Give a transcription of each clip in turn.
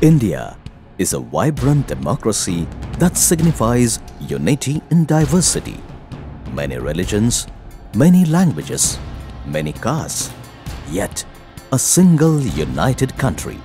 India is a vibrant democracy that signifies unity in diversity. Many religions, many languages, many castes, yet a single united country.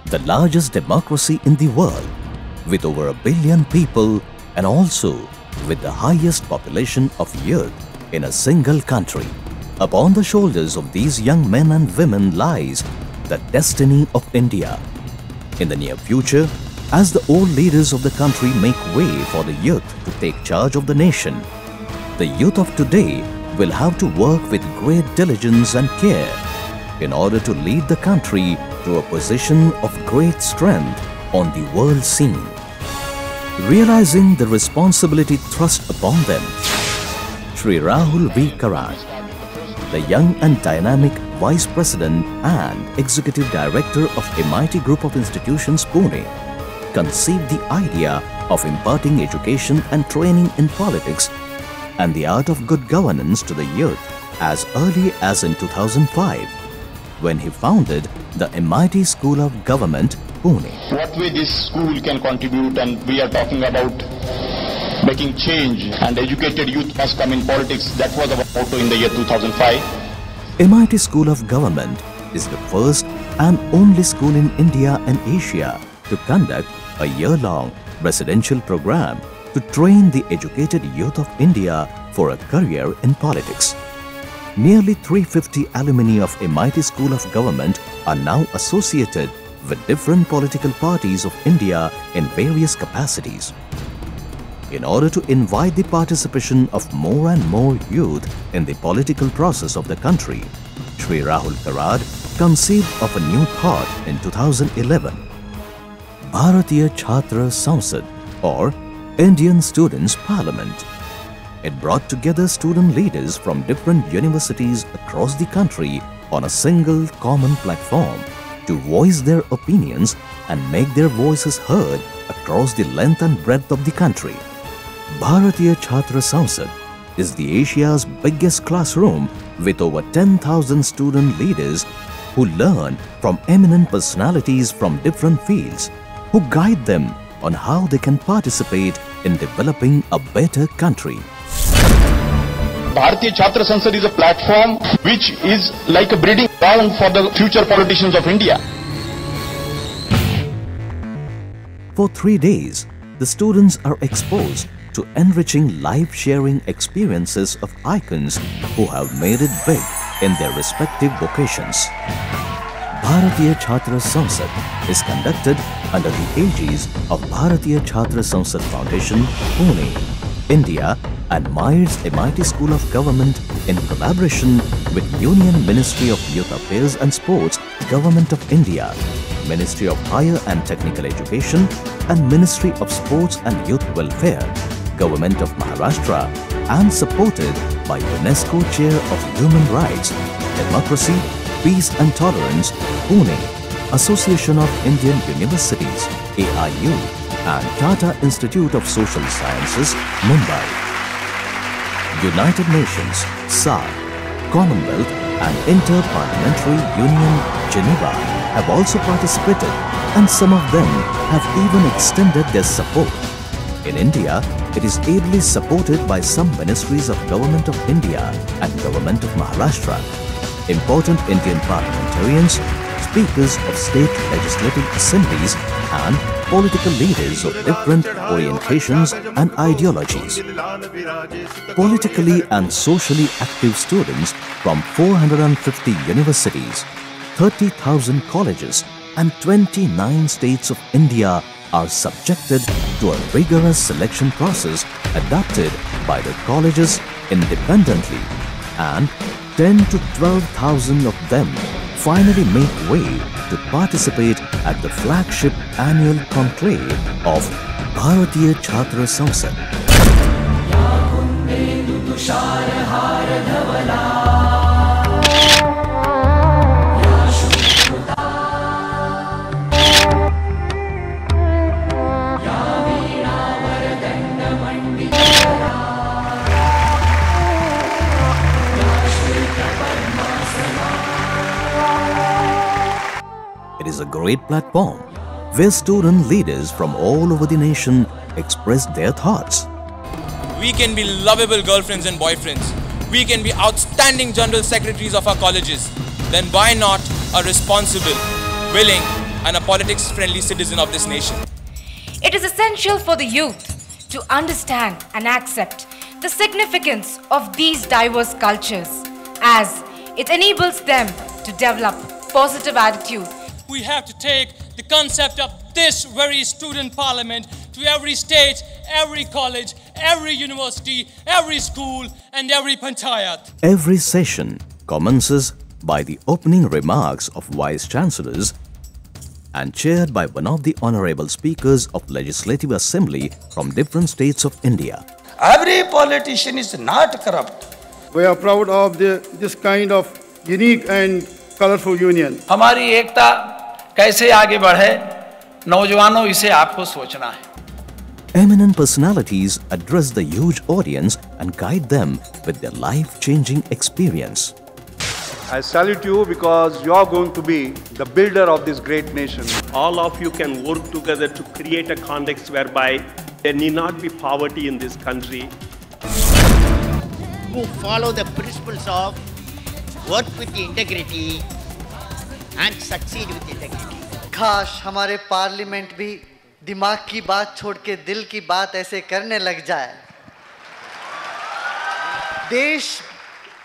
The largest democracy in the world, with over 1 billion people and also with the highest population of youth in a single country. Upon the shoulders of these young men and women lies the destiny of India. In the near future, as the old leaders of the country make way for the youth to take charge of the nation, the youth of today will have to work with great diligence and care in order to lead the country to a position of great strength on the world scene. Realizing the responsibility thrust upon them, Shri Rahul V. Karad, the young and dynamic Vice President and Executive Director of MIT Group of Institutions, Pune, conceived the idea of imparting education and training in politics and the art of good governance to the youth as early as in 2005, when he founded the MIT School of Government, Pune. What way this school can contribute, and we are talking about making change and educated youth must come in politics. That was our motto in the year 2005. MIT School of Government is the first and only school in India and Asia to conduct a year-long residential program to train the educated youth of India for a career in politics. Nearly 350 alumni of MIT School of Government are now associated with different political parties of India in various capacities. In order to invite the participation of more and more youth in the political process of the country, Shri Rahul Karad conceived of a new thought in 2011. Bharatiya Chhatra Sansad, or Indian Students' Parliament. It brought together student leaders from different universities across the country on a single common platform to voice their opinions and make their voices heard across the length and breadth of the country. Bharatiya Chhatra Sansad is the Asia's biggest classroom with over 10,000 student leaders who learn from eminent personalities from different fields, who guide them on how they can participate in developing a better country. Bharatiya Chhatra Sansad is a platform which is like a breeding ground for the future politicians of India. For 3 days, the students are exposed to enriching life-sharing experiences of icons who have made it big in their respective vocations. Bharatiya Chhatra Sansad is conducted under the aegis of Bharatiya Chhatra Sansad Foundation, Pune, India, and Myers MIT School of Government in collaboration with Union Ministry of Youth Affairs and Sports, Government of India, Ministry of Higher and Technical Education, and Ministry of Sports and Youth Welfare, Government of Maharashtra, and supported by UNESCO Chair of Human Rights, Democracy, Peace and Tolerance, Pune, Association of Indian Universities, AIU, and Tata Institute of Social Sciences, Mumbai. United Nations, SAARC, Commonwealth and Inter-Parliamentary Union, Geneva, have also participated, and some of them have even extended their support. In India, it is ably supported by some ministries of Government of India and Government of Maharashtra, important Indian parliamentarians, speakers of state legislative assemblies, and political leaders of different orientations and ideologies. Politically and socially active students from 450 universities, 30,000 colleges, and 29 states of India are subjected to a rigorous selection process adopted by the colleges independently, and 10 to 12,000 of them finally make way to participate at the flagship annual conclave of Bharatiya Chhatra Sansad. It is a great platform where student leaders from all over the nation expressed their thoughts. We can be lovable girlfriends and boyfriends. We can be outstanding general secretaries of our colleges. Then why not a responsible, willing, and a politics-friendly citizen of this nation? It is essential for the youth to understand and accept the significance of these diverse cultures, as it enables them to develop positive attitude. We have to take the concept of this very student parliament to every state, every college, every university, every school and every panchayat. Every session commences by the opening remarks of Vice Chancellors and chaired by one of the honorable speakers of Legislative Assembly from different states of India. Every politician is not corrupt. We are proud of this kind of unique and colorful union. हमारी एकता कैसे आगे बढ़े, नौजवानों इसे आपको सोचना है. Eminent personalities address the huge audience and guide them with their life-changing experience. I salute you because you are going to be the builder of this great nation. All of you can work together to create a context whereby there need not be poverty in this country. Who follow the principles of work with integrity and succeed with integrity. काश हमारे parliament भी दिमाग की बात छोड़ के दिल की बात ऐसे करने लग जाए. देश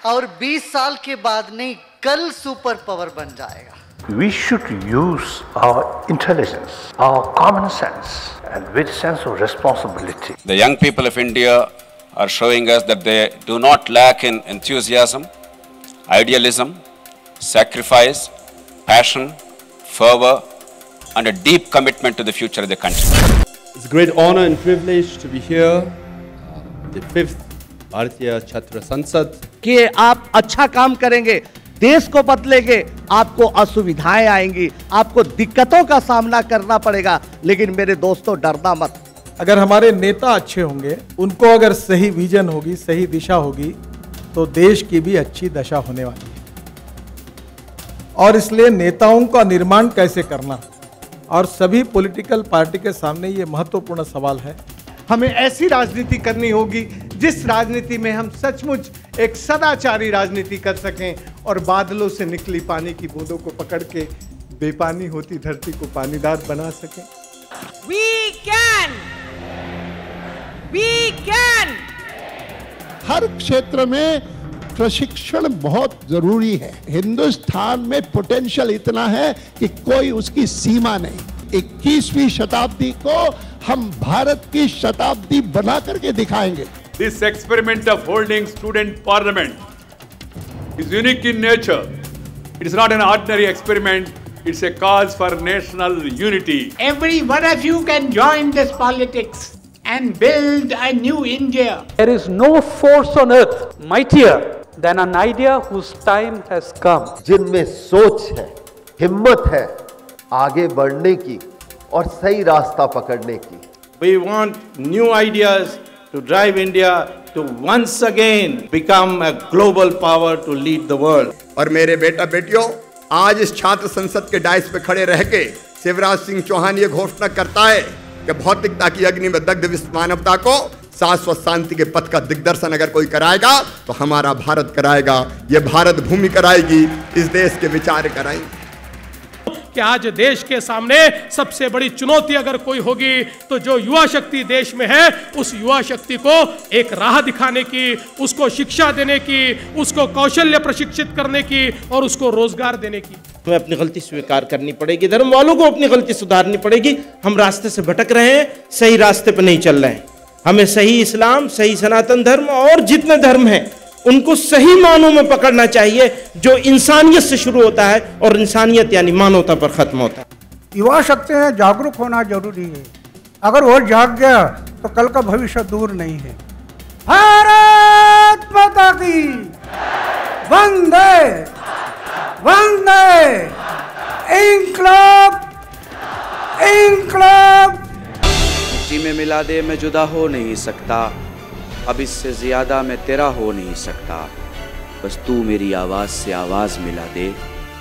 और 20 साल के बाद नहीं, कल सुपर पावर बन जाएगा. We should use our intelligence, our common sense, and with sense of responsibility. The young people of India are showing us that they do not lack in enthusiasm, idealism, sacrifice, passion, fervor, and a deep commitment to the future of the country. It's a great honor and privilege to be here, the 5th Bharatiya Chhatra Sansad. कि आप अच्छा काम करेंगे, देश को बदलेंगे, आपको असुविधाएं आएंगी, आपको दिक्कतों का सामना करना पड़ेगा, लेकिन मेरे दोस्तों डरना मत. अगर हमारे नेता अच्छे होंगे, उनको अगर सही विजन होगी, सही दिशा होगी, तो देश की भी अच्छी दशा होने वाली है. और इसलिए नेताओं का निर्माण कैसे करना और सभी पॉलिटिकल पार्टी के सामने ये महत्वपूर्ण सवाल है. हमें ऐसी राजनीति करनी होगी जिस राजनीति में हम सचमुच एक सदाचारी राजनीति कर सकें और बादलों से निकली पानी की बूंदों को पकड़ के बेपानी होती धरती को पानीदार बना सकें. We can. हर क्षेत्र में प्रशिक्षण बहुत जरूरी है. हिंदुस्तान में पोटेंशियल इतना है कि कोई उसकी सीमा नहीं. 21वीं शताब्दी को हम भारत की शताब्दी बना करके दिखाएंगे. This experiment of holding student parliament is unique in nature. It is not an ordinary experiment. It's a cause for national unity. Every one of you can join this politics and build a new India. There is no force on earth mightier than an idea whose time has come. जिनमें सोच है, हिम्मत है, आगे बढ़ने की और सही रास्ता पकड़ने की. We want new ideas to drive India to once again become a global power to lead the world. और मेरे बेटा बेटियों, आज इस छात्र संसद के डाइस पे खड़े रह के शिवराज सिंह चौहान ये घोषणा करता है कि भौतिकता की अग्नि में दग्ध विश्व मानवता को शाश्वत शांति के पथ का दिग्दर्शन अगर कोई कराएगा तो हमारा भारत कराएगा. ये भारत भूमि कराएगी, इस देश के विचार कराएंगे. कि आज देश के सामने सबसे बड़ी चुनौती अगर कोई होगी तो जो युवा शक्ति देश में है, उस युवा शक्ति को एक राह दिखाने की, उसको शिक्षा देने की, उसको कौशल्य प्रशिक्षित करने की और उसको रोजगार देने की. हमें अपनी गलती स्वीकार करनी पड़ेगी, धर्म वालों को अपनी गलती सुधारनी पड़ेगी. हम रास्ते से भटक रहे हैं, सही रास्ते पर नहीं चल रहे हैं. हमें सही इस्लाम, सही सनातन धर्म और जितने धर्म हैं उनको सही मानों में पकड़ना चाहिए, जो इंसानियत से शुरू होता है और इंसानियत यानी मानवता पर खत्म होता है. युवा शक्ति में जागरूक होना जरूरी है. अगर वो जाग गया तो कल का भविष्य दूर नहीं है. भारत माता की वंदे वंदे. इंकलाब इंकलाब. मिट्टी में मिला दे, मैं जुदा हो नहीं सकता. अब इससे ज्यादा मैं तेरा हो नहीं सकता. बस तू मेरी आवाज से आवाज मिला दे,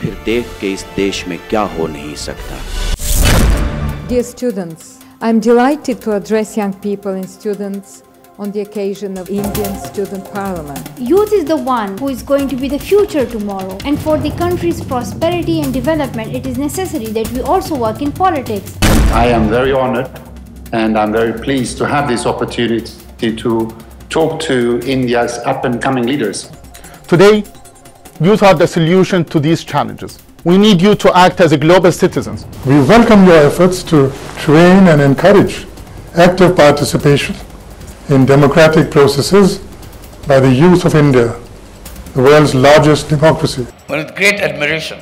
फिर देख के इस देश में क्या हो नहीं सकता. Dear students, I'm delighted to address young people and students on the occasion of Indian Student Parliament. Youth is the one who is going to be the future tomorrow, and for the country's prosperity and development, it is necessary that we also work in politics. I am very honored and I'm very pleased to have this opportunity to talk to India's up-and-coming leaders. Today, youth are the solution to these challenges. We need you to act as global citizens. We welcome your efforts to train and encourage active participation in democratic processes by the youth of India, the world's largest democracy. With great admiration,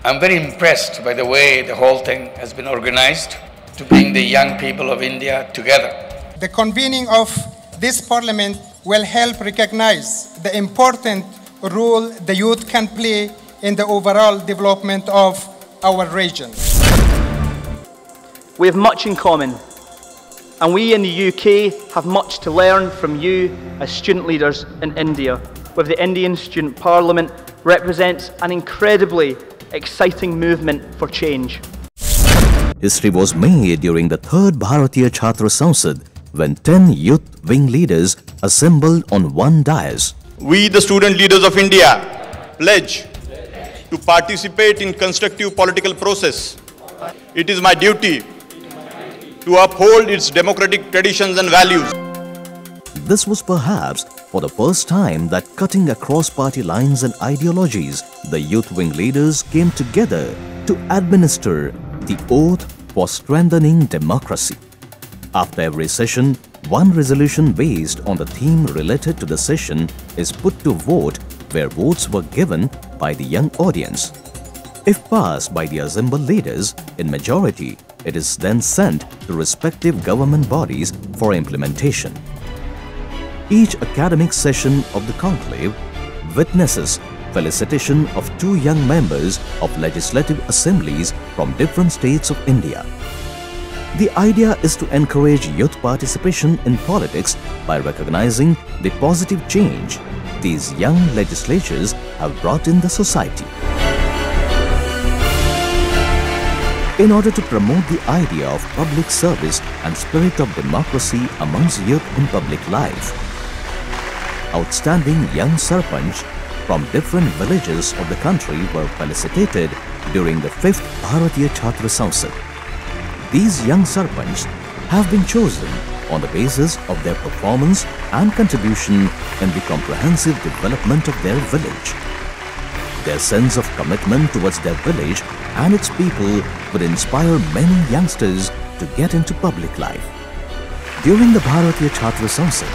I'm very impressed by the way the whole thing has been organized to bring the young people of India together. The convening of this parliament will help recognize the important role the youth can play in the overall development of our region. We have much in common, and we in the UK have much to learn from you as student leaders in India, with the Indian Student Parliament represents an incredibly exciting movement for change. History was made during the 3rd Bharatiya Chhatra Sansad when 10 youth wing leaders assembled on one dais. We, the student leaders of India, pledge to participate in constructive political process. It is my duty to uphold its democratic traditions and values. This was perhaps for the first time that, cutting across party lines and ideologies, the youth wing leaders came together to administer the oath for strengthening democracy. After every session, one resolution based on the theme related to the session is put to vote, where votes were given by the young audience. If passed by the assembled leaders in majority, it is then sent to respective government bodies for implementation. Each academic session of the conclave witnesses felicitation of 2 young members of legislative assemblies from different states of India. The idea is to encourage youth participation in politics by recognizing the positive change these young legislatures have brought in the society. In order to promote the idea of public service and spirit of democracy amongst youth in public life, outstanding young sarpanch from different villages of the country were felicitated during the 5th Bharatiya Chhatra Sansad. These young sarpanchs have been chosen on the basis of their performance and contribution in the comprehensive development of their village. Their sense of commitment towards their village and its people would inspire many youngsters to get into public life. During the Bharatiya Chhatra Sansad,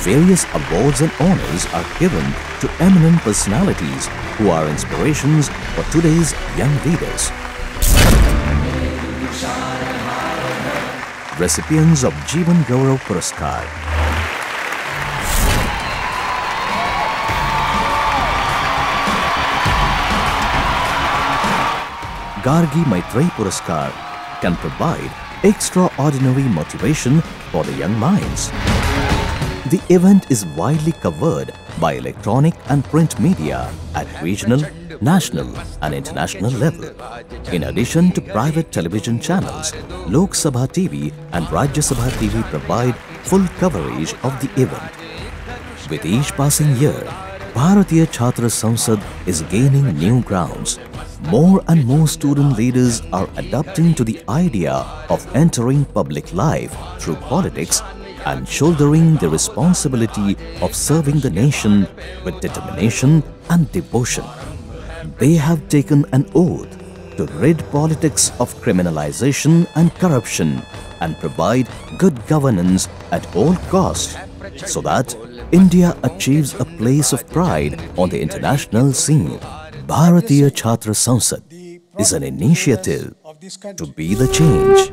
various awards and honors are given to eminent personalities who are inspirations for today's young leaders. Recipients of Jeevan Gaurav Puraskar. Gargi Maitrey Puraskar can provide extraordinary motivation for the young minds. The event is widely covered by electronic and print media at regional, national and international level. In addition to private television channels, Lok Sabha TV and Rajya Sabha TV provide full coverage of the event. With each passing year, Bharatiya Chhatra Sansad is gaining new grounds. More and more student leaders are adapting to the idea of entering public life through politics and shouldering the responsibility of serving the nation with determination and devotion. They have taken an oath to rid politics of criminalization and corruption and provide good governance at all costs so that India achieves a place of pride on the international scene. Bharatiya Chhatra Sansad is an initiative to be the change.